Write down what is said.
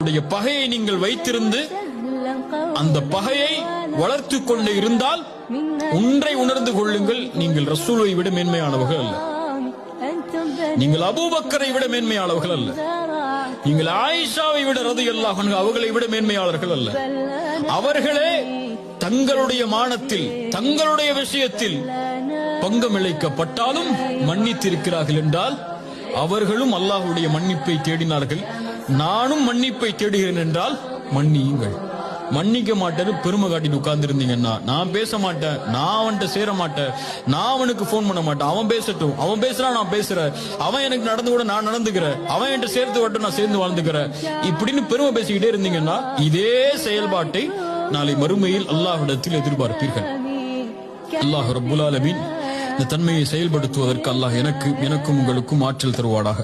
உடைய பகையை நீங்கள் வைத்திருந்து அந்த பகையை வளர்த்து கொண்டு இருந்தால் ஒன்றை உணர்ந்து கொள்ளுங்கள், நீங்கள் ரசூலை விட மேன்மையானவர்கள் அல்ல, நீங்கள் அபூபக்கரை விட மேன்மையானவர்கள் அல்ல, நீங்கள் ஆயிஷாவை விட ரலியல்லாஹு அன்ஹா அவர்களை விட மேன்மையாளர்கள் அல்ல. அவர்களே தங்களுடைய மானத்தில் தங்களுடைய விஷயத்தில் பங்கம் இழைக்கப்பட்டாலும் மன்னித்திருக்கிறார்கள் என்றால் அவர்களும் அல்லாஹ்வுடைய மன்னிப்பை தேடினார்கள். நானும் மன்னிப்பை தேடுகிறேன் என்றால் மன்னியுங்கள். மன்னிக்க மாட்டேன்னு பெருமை காட்டிட்டு உட்கார்ந்து இருந்தீங்கன்னா நான் பேச மாட்டேன், நான் அவன்கிட்ட சேர மாட்டேன், நான் அவனுக்கு போன் பண்ண மாட்டேன், அவன் பேசட்டும், அவன் பேசுறான் நான் பேசுறேன், அவன் எனக்கு நடந்து கூட நான் நடந்துக்கிறேன், அவன் என்கிட்ட சேர்த்து வரட்டும் நான் சேர்ந்து வாழ்ந்துக்கிறேன், இப்படின்னு பெருமை பேசிக்கிட்டே இருந்தீங்கன்னா இதே செயல்பாட்டை நாளை மறுமையில் அல்லாஹ்விடத்தில் எதிர்பார்ப்பீர்கள். அல்லாஹ் ரப்புல் ஆலமீன் இந்த தன்மையை செயல்படுத்துவதற்கு அல்லாஹ் எனக்கும் உங்களுக்கும் ஆற்றல் தருவாடாக.